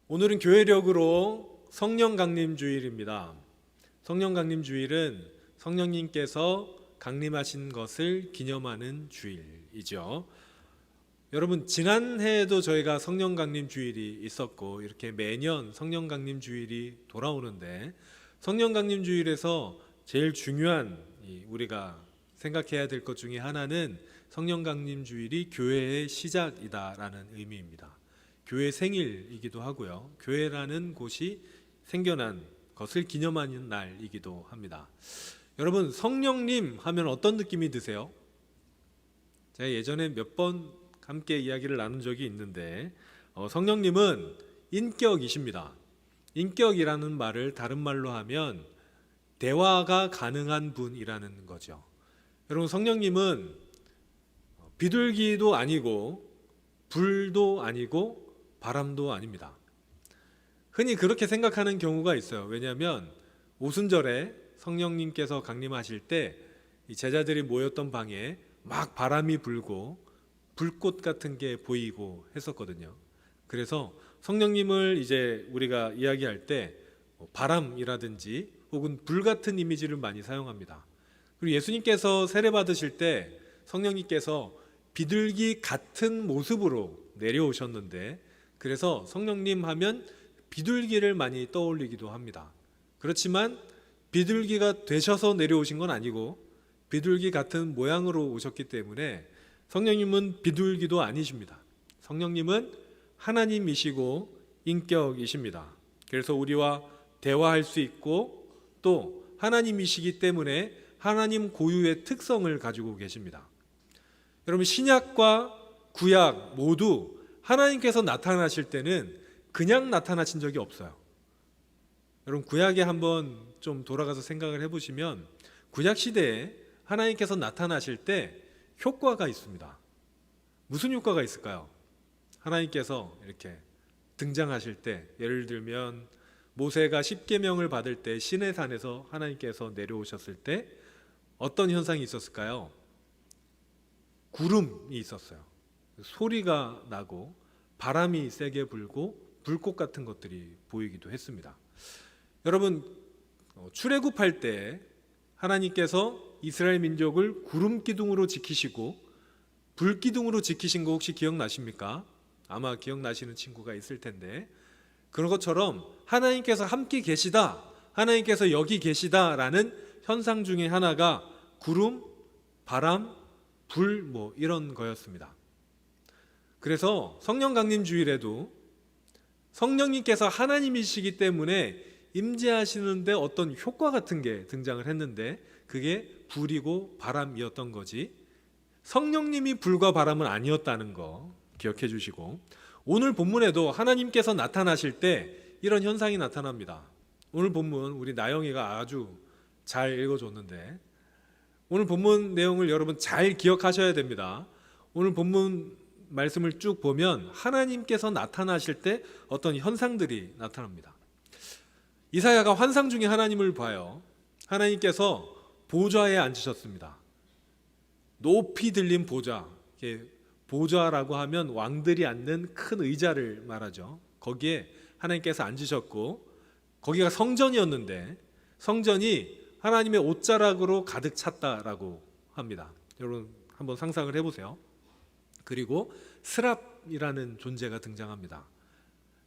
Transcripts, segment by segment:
오늘은 교회력으로 성령 강림 주일입니다. 성령 강림 주일은 성령님께서 강림하신 것을 기념하는 주일이죠. 여러분, 지난해에도 저희가 성령 강림 주일이 있었고 이렇게 매년 성령 강림 주일이 돌아오는데, 성령 강림 주일에서 제일 중요한 우리가 생각해야 될 것 중에 하나는 성령 강림 주일이 교회의 시작이다라는 의미입니다. 교회 생일이기도 하고요, 교회라는 곳이 생겨난 것을 기념하는 날이기도 합니다. 여러분, 성령님 하면 어떤 느낌이 드세요? 제가 예전에 몇 번 함께 이야기를 나눈 적이 있는데, 성령님은 인격이십니다. 인격이라는 말을 다른 말로 하면 대화가 가능한 분이라는 거죠. 여러분, 성령님은 비둘기도 아니고 불도 아니고 바람도 아닙니다. 흔히 그렇게 생각하는 경우가 있어요. 왜냐하면 오순절에 성령님께서 강림하실 때 이 제자들이 모였던 방에 막 바람이 불고 불꽃 같은 게 보이고 했었거든요. 그래서 성령님을 이제 우리가 이야기할 때 바람이라든지 혹은 불 같은 이미지를 많이 사용합니다. 그리고 예수님께서 세례 받으실 때 성령님께서 비둘기 같은 모습으로 내려오셨는데, 그래서 성령님 하면 비둘기를 많이 떠올리기도 합니다. 그렇지만 비둘기가 되셔서 내려오신 건 아니고 비둘기 같은 모양으로 오셨기 때문에 성령님은 비둘기도 아니십니다. 성령님은 하나님이시고 인격이십니다. 그래서 우리와 대화할 수 있고 또 하나님이시기 때문에 하나님 고유의 특성을 가지고 계십니다. 여러분, 신약과 구약 모두 하나님께서 나타나실 때는 그냥 나타나신 적이 없어요. 여러분, 구약에 한번 좀 돌아가서 생각을 해보시면 구약 시대에 하나님께서 나타나실 때 효과가 있습니다. 무슨 효과가 있을까요? 하나님께서 이렇게 등장하실 때, 예를 들면 모세가 십계명을 받을 때 시내산에서 하나님께서 내려오셨을 때 어떤 현상이 있었을까요? 구름이 있었어요. 소리가 나고 바람이 세게 불고 불꽃 같은 것들이 보이기도 했습니다. 여러분, 출애굽할 때 하나님께서 이스라엘 민족을 구름 기둥으로 지키시고 불 기둥으로 지키신 거 혹시 기억나십니까? 아마 기억나시는 친구가 있을 텐데, 그런 것처럼 하나님께서 함께 계시다, 하나님께서 여기 계시다라는 현상 중에 하나가 구름, 바람, 불 이런 거였습니다. 그래서 성령 강림 주일에도 성령님께서 하나님이시기 때문에 임재하시는데 어떤 효과 같은 게 등장을 했는데, 그게 불이고 바람이었던 거지 성령님이 불과 바람은 아니었다는 거 기억해 주시고, 오늘 본문에도 하나님께서 나타나실 때 이런 현상이 나타납니다. 오늘 본문 우리 나영이가 아주 잘 읽어줬는데, 오늘 본문 내용을 여러분 잘 기억하셔야 됩니다. 오늘 본문 말씀을 쭉 보면 하나님께서 나타나실 때 어떤 현상들이 나타납니다. 이사야가 환상 중에 하나님을 봐요. 하나님께서 보좌에 앉으셨습니다. 높이 들린 보좌, 보좌라고 하면 왕들이 앉는 큰 의자를 말하죠. 거기에 하나님께서 앉으셨고, 거기가 성전이었는데 성전이 하나님의 옷자락으로 가득 찼다라고 합니다. 여러분 한번 상상을 해보세요. 그리고 스랍이라는 존재가 등장합니다.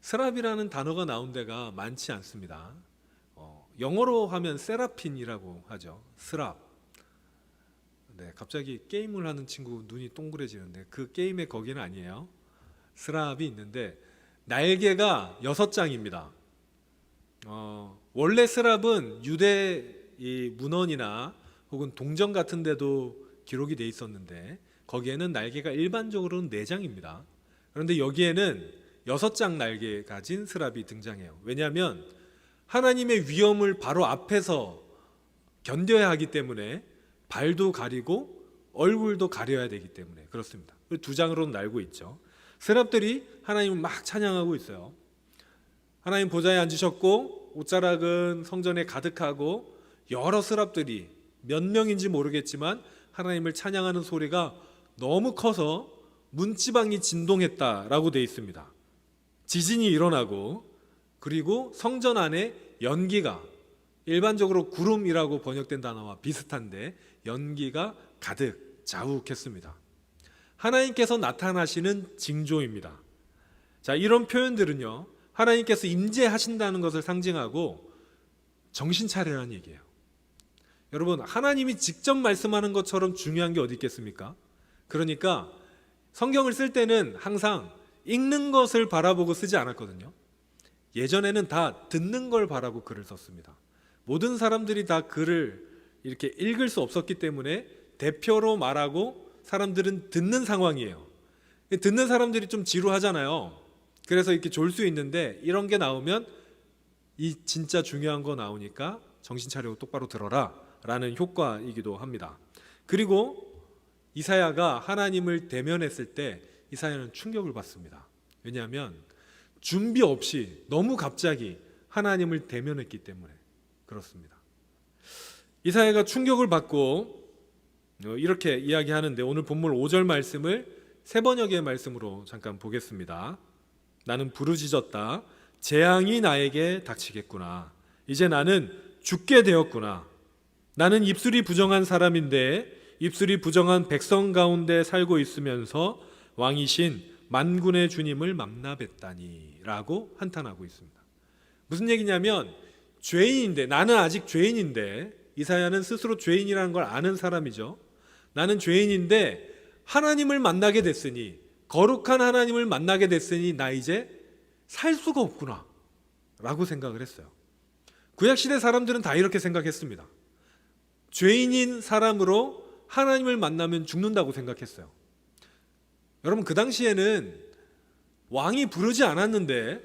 스랍이라는 단어가 나온 데가 많지 않습니다. 영어로 하면 세라핀이라고 하죠. 스랍. 네, 갑자기 게임을 하는 친구 눈이 동그래지는데 그 게임의 거기는 아니에요. 스랍이 있는데 날개가 6장입니다. 원래 스랍은 유대 이 문헌이나 혹은 동전 같은 데도 기록이 돼 있었는데 거기에는 날개가 일반적으로는 4장입니다. 그런데 여기에는 6장 날개 가진 스랍이 등장해요. 왜냐하면 하나님의 위엄을 바로 앞에서 견뎌야 하기 때문에 발도 가리고 얼굴도 가려야 되기 때문에 그렇습니다. 2장으로는 날고 있죠. 스랍들이 하나님을 막 찬양하고 있어요. 하나님 보좌에 앉으셨고 옷자락은 성전에 가득하고 여러 스랍들이 몇 명인지 모르겠지만 하나님을 찬양하는 소리가 너무 커서 문지방이 진동했다라고 되어 있습니다. 지진이 일어나고 그리고 성전 안에 연기가, 일반적으로 구름이라고 번역된 단어와 비슷한데 연기가 가득 자욱했습니다. 하나님께서 나타나시는 징조입니다. 자, 이런 표현들은요, 하나님께서 임재하신다는 것을 상징하고 정신 차리라는 얘기예요. 여러분, 하나님이 직접 말씀하는 것처럼 중요한 게 어디 있겠습니까? 그러니까 성경을 쓸 때는 항상 읽는 것을 바라보고 쓰지 않았거든요. 예전에는 다 듣는 걸 바라고 글을 썼습니다. 모든 사람들이 다 글을 이렇게 읽을 수 없었기 때문에 대표로 말하고 사람들은 듣는 상황이에요. 듣는 사람들이 좀 지루하잖아요. 그래서 이렇게 졸 수 있는데 이런 게 나오면 이 진짜 중요한 거 나오니까 정신 차리고 똑바로 들어라 라는 효과이기도 합니다. 그리고 이사야가 하나님을 대면했을 때 이사야는 충격을 받습니다. 왜냐하면 준비 없이 너무 갑자기 하나님을 대면했기 때문에 그렇습니다. 이사야가 충격을 받고 이렇게 이야기하는데 오늘 본문 5절 말씀을 세 번역의 말씀으로 잠깐 보겠습니다. 나는 부르짖었다. 재앙이 나에게 닥치겠구나. 이제 나는 죽게 되었구나. 나는 입술이 부정한 사람인데 입술이 부정한 백성 가운데 살고 있으면서 왕이신 만군의 주님을 만나뵀다니 라고 한탄하고 있습니다. 무슨 얘기냐면 죄인인데, 나는 아직 죄인인데, 이사야는 스스로 죄인이라는 걸 아는 사람이죠. 나는 죄인인데 하나님을 만나게 됐으니, 거룩한 하나님을 만나게 됐으니 나 이제 살 수가 없구나 라고 생각을 했어요. 구약시대 사람들은 다 이렇게 생각했습니다. 죄인인 사람으로 하나님을 만나면 죽는다고 생각했어요. 여러분, 그 당시에는 왕이 부르지 않았는데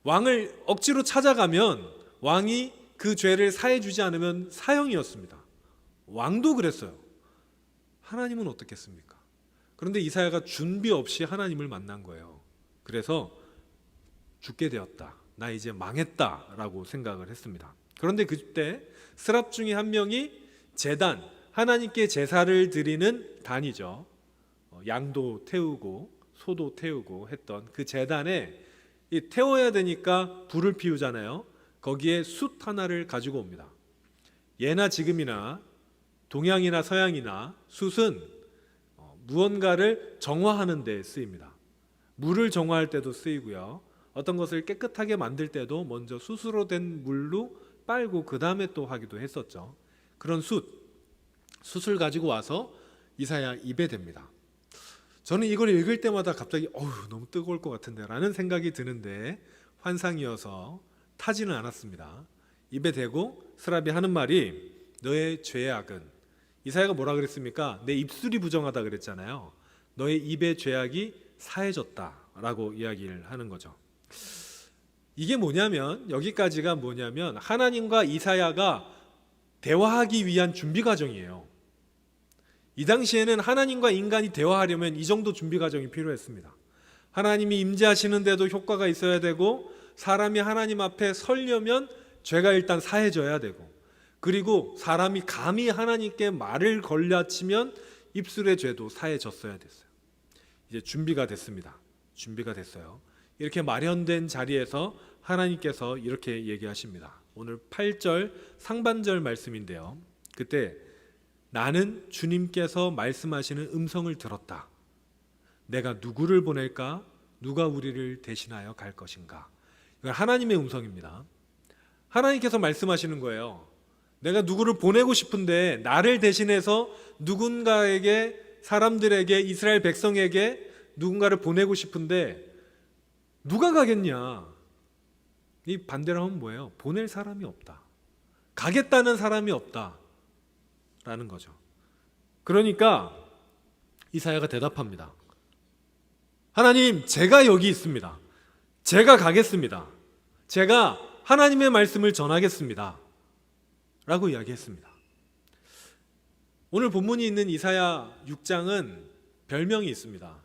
왕을 억지로 찾아가면 왕이 그 죄를 사해주지 않으면 사형이었습니다. 왕도 그랬어요. 하나님은 어떻겠습니까? 그런데 이사야가 준비 없이 하나님을 만난 거예요. 그래서 죽게 되었다. 나 이제 망했다 라고 생각을 했습니다. 그런데 그때 스랍 중에 한 명이 제단, 하나님께 제사를 드리는 단이죠. 양도 태우고 소도 태우고 했던 그 제단에 태워야 되니까 불을 피우잖아요. 거기에 숯 하나를 가지고 옵니다. 예나 지금이나 동양이나 서양이나 숯은 무언가를 정화하는 데 쓰입니다. 물을 정화할 때도 쓰이고요. 어떤 것을 깨끗하게 만들 때도 먼저 숯으로 된 물로 빨고 그 다음에 또 하기도 했었죠. 그런 숯을 가지고 와서 이사야 입에 댑니다. 저는 이걸 읽을 때마다 갑자기 너무 뜨거울 것 같은데 라는 생각이 드는데 환상이어서 타지는 않았습니다. 입에 대고 스랍이 하는 말이 너의 죄악은, 이사야가 뭐라 그랬습니까? 내 입술이 부정하다 그랬잖아요. 너의 입의 죄악이 사해졌다 라고 이야기를 하는 거죠. 이게 뭐냐면, 여기까지가 뭐냐면 하나님과 이사야가 대화하기 위한 준비 과정이에요. 이 당시에는 하나님과 인간이 대화하려면 이 정도 준비 과정이 필요했습니다. 하나님이 임재하시는데도 효과가 있어야 되고, 사람이 하나님 앞에 서려면 죄가 일단 사해져야 되고, 그리고 사람이 감히 하나님께 말을 걸려치면 입술의 죄도 사해졌어야 됐어요. 이제 준비가 됐습니다. 준비가 됐어요. 이렇게 마련된 자리에서 하나님께서 이렇게 얘기하십니다. 오늘 8절 상반절 말씀인데요. 그때 나는 주님께서 말씀하시는 음성을 들었다. 내가 누구를 보낼까? 누가 우리를 대신하여 갈 것인가? 이건 하나님의 음성입니다. 하나님께서 말씀하시는 거예요. 내가 누구를 보내고 싶은데 나를 대신해서 누군가에게, 사람들에게, 이스라엘 백성에게 누군가를 보내고 싶은데 누가 가겠냐? 이 반대로 하면 뭐예요? 보낼 사람이 없다. 가겠다는 사람이 없다 라는 거죠. 그러니까 이사야가 대답합니다. 하나님, 제가 여기 있습니다. 제가 가겠습니다. 제가 하나님의 말씀을 전하겠습니다 라고 이야기했습니다. 오늘 본문이 있는 이사야 6장은 별명이 있습니다.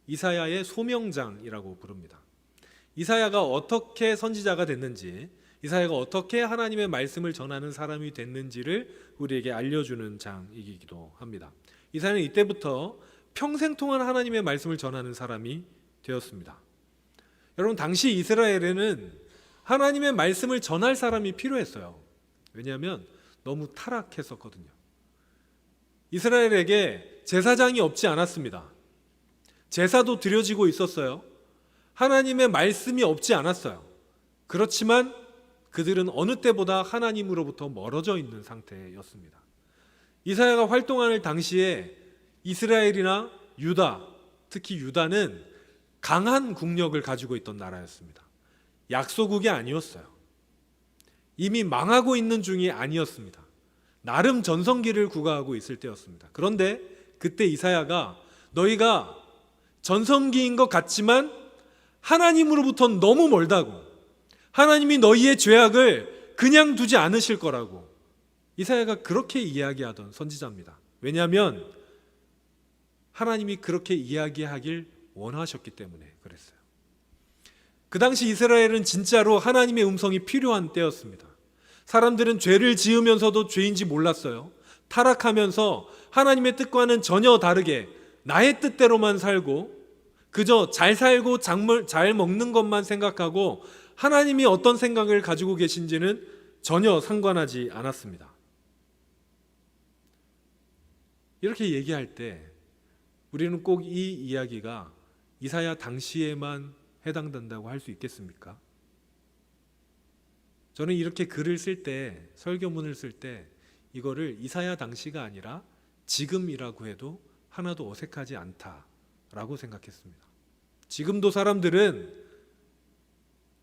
이사야의 소명장이라고 부릅니다. 이사야가 어떻게 선지자가 됐는지, 이사야가 어떻게 하나님의 말씀을 전하는 사람이 됐는지를 우리에게 알려주는 장이기도 합니다. 이사야는 이때부터 평생 동안 하나님의 말씀을 전하는 사람이 되었습니다. 여러분, 당시 이스라엘에는 하나님의 말씀을 전할 사람이 필요했어요. 왜냐하면 너무 타락했었거든요. 이스라엘에게 제사장이 없지 않았습니다. 제사도 드려지고 있었어요. 하나님의 말씀이 없지 않았어요. 그렇지만 그들은 어느 때보다 하나님으로부터 멀어져 있는 상태였습니다. 이사야가 활동하는 당시에 이스라엘이나 유다, 특히 유다는 강한 국력을 가지고 있던 나라였습니다. 약소국이 아니었어요. 이미 망하고 있는 중이 아니었습니다. 나름 전성기를 구가하고 있을 때였습니다. 그런데 그때 이사야가 너희가 전성기인 것 같지만 하나님으로부터 너무 멀다고, 하나님이 너희의 죄악을 그냥 두지 않으실 거라고 이사야가 그렇게 이야기하던 선지자입니다. 왜냐하면 하나님이 그렇게 이야기하길 원하셨기 때문에 그랬어요. 그 당시 이스라엘은 진짜로 하나님의 음성이 필요한 때였습니다. 사람들은 죄를 지으면서도 죄인지 몰랐어요. 타락하면서 하나님의 뜻과는 전혀 다르게 나의 뜻대로만 살고 그저 잘 살고 잘 먹는 것만 생각하고 하나님이 어떤 생각을 가지고 계신지는 전혀 상관하지 않았습니다. 이렇게 얘기할 때 우리는 꼭 이 이야기가 이사야 당시에만 해당된다고 할 수 있겠습니까? 저는 이렇게 글을 쓸 때, 설교문을 쓸 때 이거를 이사야 당시가 아니라 지금이라고 해도 하나도 어색하지 않다라고 생각했습니다. 지금도 사람들은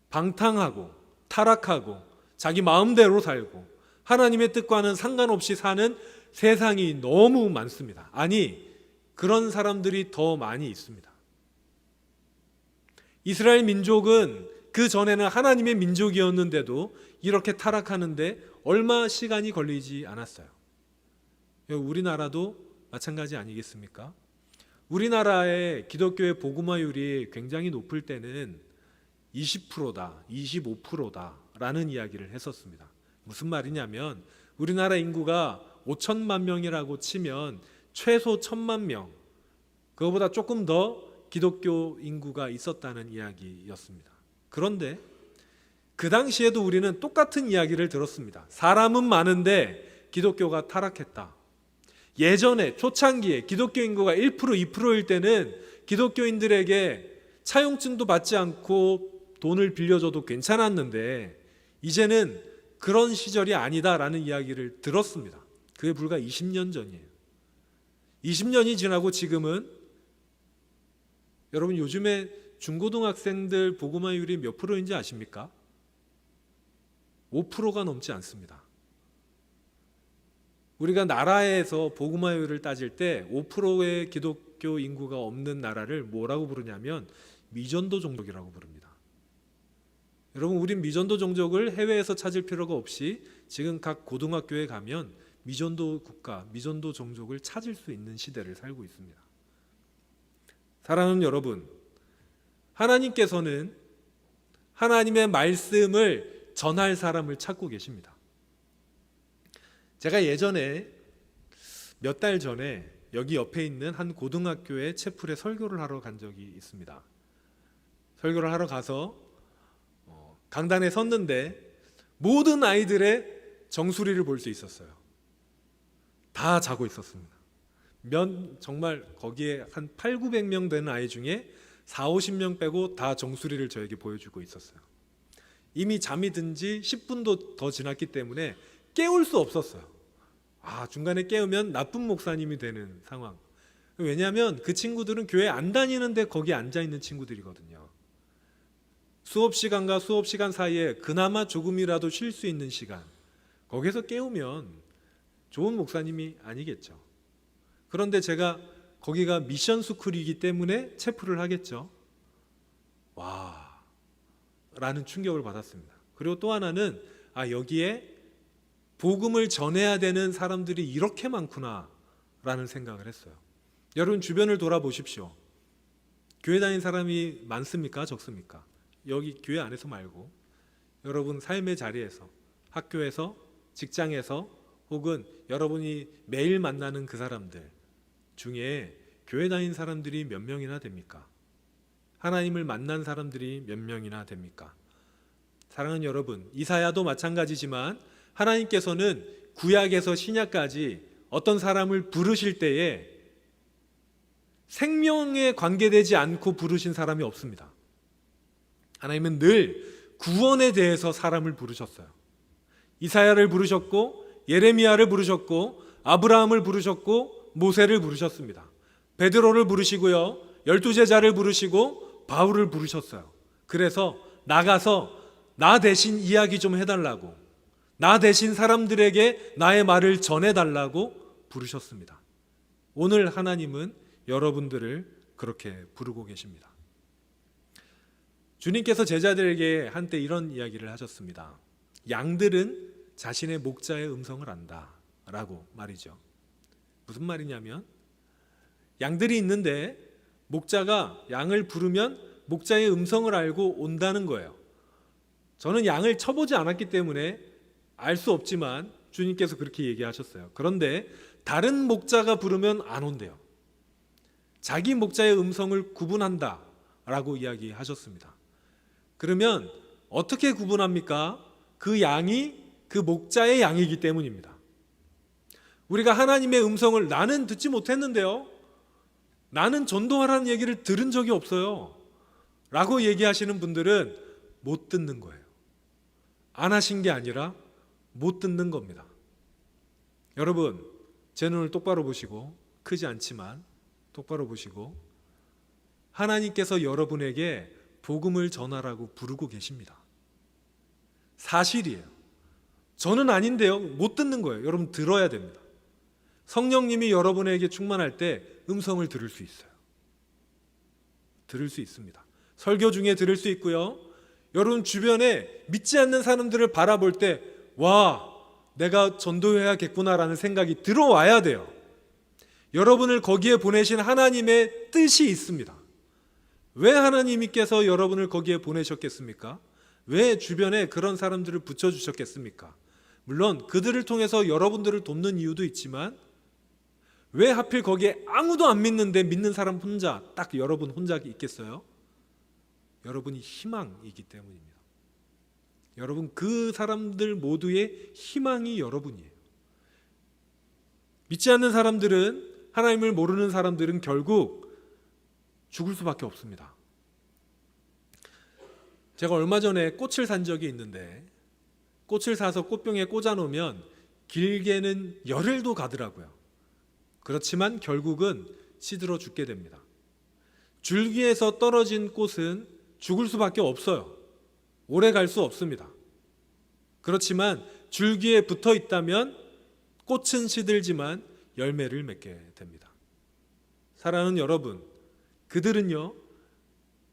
방탕하고 타락하고 자기 마음대로 살고 하나님의 뜻과는 상관없이 사는 세상이 너무 많습니다. 아니, 그런 사람들이 더 많이 있습니다. 이스라엘 민족은 그 전에는 하나님의 민족이었는데도 이렇게 타락하는데 얼마 시간이 걸리지 않았어요. 우리나라도 마찬가지 아니겠습니까? 우리나라의 기독교의 복음화율이 굉장히 높을 때는 20%다, 25%다 라는 이야기를 했었습니다. 무슨 말이냐면 우리나라 인구가 5천만 명이라고 치면 최소 1,000만 명, 그거보다 조금 더 기독교 인구가 있었다는 이야기였습니다. 그런데 그 당시에도 우리는 똑같은 이야기를 들었습니다. 사람은 많은데 기독교가 타락했다. 예전에 초창기에 기독교 인구가 1%, 2%일 때는 기독교인들에게 차용증도 받지 않고 돈을 빌려줘도 괜찮았는데 이제는 그런 시절이 아니다라는 이야기를 들었습니다. 그게 불과 20년 전이에요. 20년이 지나고 지금은 여러분 요즘에 중고등학생들 복음화율이 몇 프로인지 아십니까? 5%가 넘지 않습니다. 우리가 나라에서 복음화율을 따질 때 5%의 기독교 인구가 없는 나라를 뭐라고 부르냐면 미전도 종족이라고 부릅니다. 여러분, 우린 미전도 종족을 해외에서 찾을 필요가 없이 지금 각 고등학교에 가면 미전도 국가, 미전도 종족을 찾을 수 있는 시대를 살고 있습니다. 사랑하는 여러분, 하나님께서는 하나님의 말씀을 전할 사람을 찾고 계십니다. 제가 예전에 몇 달 전에 여기 옆에 있는 한 고등학교의 채플에 설교를 하러 간 적이 있습니다. 설교를 하러 가서 강단에 섰는데 모든 아이들의 정수리를 볼 수 있었어요. 다 자고 있었습니다. 정말 거기에 한 800~900명 되는 아이 중에 40~50명 빼고 다 정수리를 저에게 보여주고 있었어요. 이미 잠이 든 지 10분도 더 지났기 때문에 깨울 수 없었어요. 중간에 깨우면 나쁜 목사님이 되는 상황. 왜냐하면 그 친구들은 교회 안 다니는데 거기 앉아있는 친구들이거든요. 수업 시간과 수업 시간 사이에 그나마 조금이라도 쉴 수 있는 시간, 거기서 깨우면 좋은 목사님이 아니겠죠. 그런데 제가 거기가 미션 스쿨이기 때문에 체프를 하겠죠. 라는 충격을 받았습니다. 그리고 또 하나는 여기에 복음을 전해야 되는 사람들이 이렇게 많구나 라는 생각을 했어요. 여러분 주변을 돌아보십시오. 교회 다니는 사람이 많습니까? 적습니까? 여기 교회 안에서 말고 여러분 삶의 자리에서, 학교에서, 직장에서, 혹은 여러분이 매일 만나는 그 사람들 중에 교회 다니는 사람들이 몇 명이나 됩니까? 하나님을 만난 사람들이 몇 명이나 됩니까? 사랑하는 여러분, 이사야도 마찬가지지만 하나님께서는 구약에서 신약까지 어떤 사람을 부르실 때에 생명에 관계되지 않고 부르신 사람이 없습니다. 하나님은 늘 구원에 대해서 사람을 부르셨어요. 이사야를 부르셨고, 예레미야를 부르셨고, 아브라함을 부르셨고, 모세를 부르셨습니다. 베드로를 부르시고요, 12제자를 부르시고 바울을 부르셨어요. 그래서 나가서 나 대신 이야기 좀 해달라고, 나 대신 사람들에게 나의 말을 전해달라고 부르셨습니다. 오늘 하나님은 여러분들을 그렇게 부르고 계십니다. 주님께서 제자들에게 한때 이런 이야기를 하셨습니다. 양들은 자신의 목자의 음성을 안다 라고 말이죠. 무슨 말이냐면, 양들이 있는데 목자가 양을 부르면 목자의 음성을 알고 온다는 거예요. 저는 양을 쳐보지 않았기 때문에 알 수 없지만 주님께서 그렇게 얘기하셨어요. 그런데 다른 목자가 부르면 안 온대요. 자기 목자의 음성을 구분한다 라고 이야기하셨습니다. 그러면 어떻게 구분합니까? 그 양이 그 목자의 양이기 때문입니다. 우리가 하나님의 음성을 나는 듣지 못했는데요, 나는 전도하라는 얘기를 들은 적이 없어요 라고 얘기하시는 분들은 못 듣는 거예요. 안 하신 게 아니라 못 듣는 겁니다. 여러분, 제 눈을 똑바로 보시고, 크지 않지만 똑바로 보시고, 하나님께서 여러분에게 복음을 전하라고 부르고 계십니다. 사실이에요. 저는 아닌데요, 못 듣는 거예요. 여러분 들어야 됩니다. 성령님이 여러분에게 충만할 때 음성을 들을 수 있어요. 들을 수 있습니다. 설교 중에 들을 수 있고요, 여러분 주변에 믿지 않는 사람들을 바라볼 때 와, 내가 전도해야겠구나라는 생각이 들어와야 돼요. 여러분을 거기에 보내신 하나님의 뜻이 있습니다. 왜 하나님께서 여러분을 거기에 보내셨겠습니까? 왜 주변에 그런 사람들을 붙여주셨겠습니까? 물론 그들을 통해서 여러분들을 돕는 이유도 있지만, 왜 하필 거기에 아무도 안 믿는데 믿는 사람 혼자, 딱 여러분 혼자 있겠어요? 여러분이 희망이기 때문입니다. 여러분, 그 사람들 모두의 희망이 여러분이에요. 믿지 않는 사람들은, 하나님을 모르는 사람들은 결국 죽을 수밖에 없습니다. 제가 얼마 전에 꽃을 산 적이 있는데, 꽃을 사서 꽃병에 꽂아 놓으면 길게는 열흘도 가더라고요. 그렇지만 결국은 시들어 죽게 됩니다. 줄기에서 떨어진 꽃은 죽을 수밖에 없어요. 오래 갈 수 없습니다. 그렇지만 줄기에 붙어 있다면 꽃은 시들지만 열매를 맺게 됩니다. 사랑하는 여러분, 그들은요,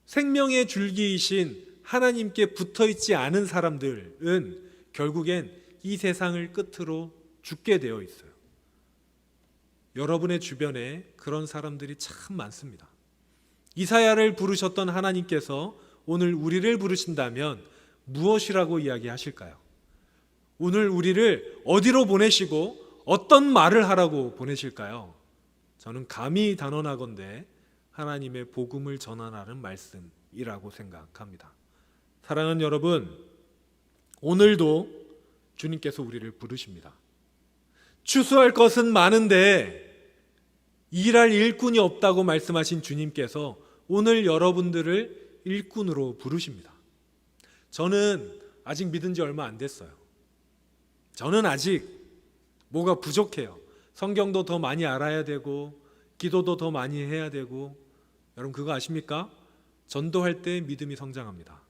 생명의 줄기이신 하나님께 붙어 있지 않은 사람들은 결국엔 이 세상을 끝으로 죽게 되어 있어요. 여러분의 주변에 그런 사람들이 참 많습니다. 이사야를 부르셨던 하나님께서 오늘 우리를 부르신다면 무엇이라고 이야기하실까요? 오늘 우리를 어디로 보내시고 어떤 말을 하라고 보내실까요? 저는 감히 단언하건대 하나님의 복음을 전하라는 말씀이라고 생각합니다. 사랑하는 여러분, 오늘도 주님께서 우리를 부르십니다. 추수할 것은 많은데 일할 일꾼이 없다고 말씀하신 주님께서 오늘 여러분들을 일꾼으로 부르십니다. 저는 아직 믿은 지 얼마 안 됐어요. 저는 아직 뭐가 부족해요. 성경도 더 많이 알아야 되고, 기도도 더 많이 해야 되고. 여러분 그거 아십니까? 전도할 때 믿음이 성장합니다.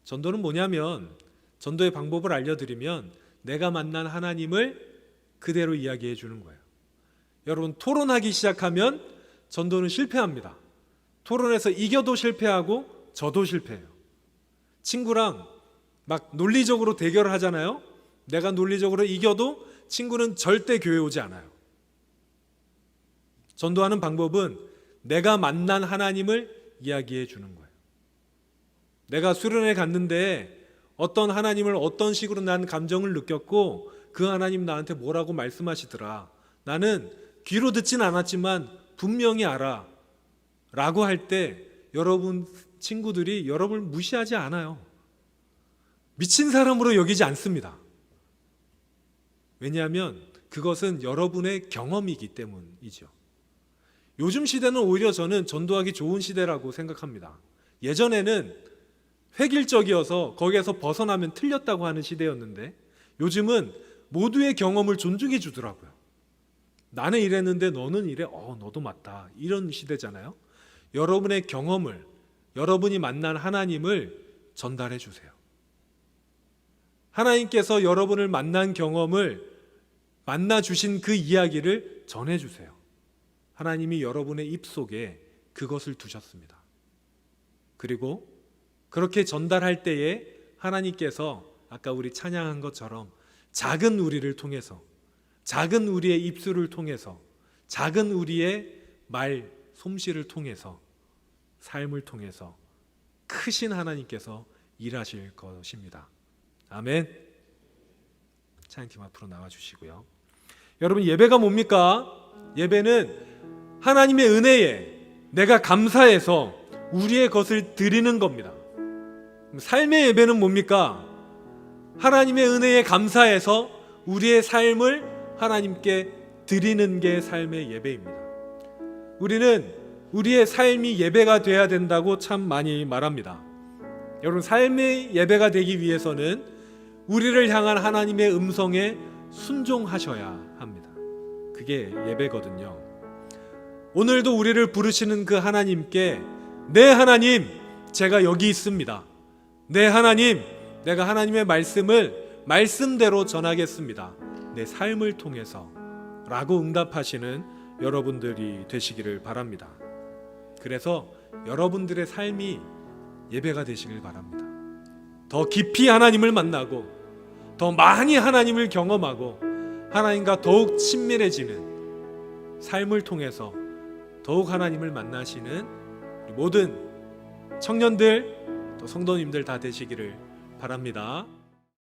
전도는 뭐냐면, 전도의 방법을 알려드리면 내가 만난 하나님을 그대로 이야기해 주는 거예요. 여러분, 토론하기 시작하면 전도는 실패합니다. 토론에서 이겨도 실패하고 저도 실패해요. 친구랑 막 논리적으로 대결을 하잖아요. 내가 논리적으로 이겨도 친구는 절대 교회 오지 않아요. 전도하는 방법은 내가 만난 하나님을 이야기해 주는 거예요. 내가 수련회 갔는데 어떤 하나님을 어떤 식으로 난 감정을 느꼈고 그 하나님 나한테 뭐라고 말씀하시더라. 나는 귀로 듣진 않았지만 분명히 알아 라고 할 때 여러분 친구들이 여러분을 무시하지 않아요. 미친 사람으로 여기지 않습니다. 왜냐하면 그것은 여러분의 경험이기 때문이죠. 요즘 시대는 오히려 저는 전도하기 좋은 시대라고 생각합니다. 예전에는 획일적이어서 거기에서 벗어나면 틀렸다고 하는 시대였는데 요즘은 모두의 경험을 존중해 주더라고요. 나는 이랬는데 너는 이래? 너도 맞다. 이런 시대잖아요. 여러분의 경험을, 여러분이 만난 하나님을 전달해 주세요. 하나님께서 여러분을 만난 경험을, 만나 주신 그 이야기를 전해 주세요. 하나님이 여러분의 입속에 그것을 두셨습니다. 그리고 그렇게 전달할 때에 하나님께서 아까 우리 찬양한 것처럼 작은 우리를 통해서, 작은 우리의 입술을 통해서, 작은 우리의 말 솜씨를 통해서, 삶을 통해서 크신 하나님께서 일하실 것입니다. 아멘. 찬양팀 앞으로 나와주시고요. 여러분, 예배가 뭡니까? 예배는 하나님의 은혜에 내가 감사해서 우리의 것을 드리는 겁니다. 삶의 예배는 뭡니까? 하나님의 은혜에 감사해서 우리의 삶을 하나님께 드리는 게 삶의 예배입니다. 우리는 우리의 삶이 예배가 돼야 된다고 참 많이 말합니다. 여러분, 삶의 예배가 되기 위해서는 우리를 향한 하나님의 음성에 순종하셔야 합니다. 그게 예배거든요. 오늘도 우리를 부르시는 그 하나님께 네 하나님, 제가 여기 있습니다. 네 하나님, 내가 하나님의 말씀을 말씀대로 전하겠습니다. 내 삶을 통해서 라고 응답하시는 여러분들이 되시기를 바랍니다. 그래서 여러분들의 삶이 예배가 되시길 바랍니다. 더 깊이 하나님을 만나고 더 많이 하나님을 경험하고 하나님과 더욱 친밀해지는 삶을 통해서 더욱 하나님을 만나시는 우리 모든 청년들 또 성도님들 다 되시기를 바랍니다.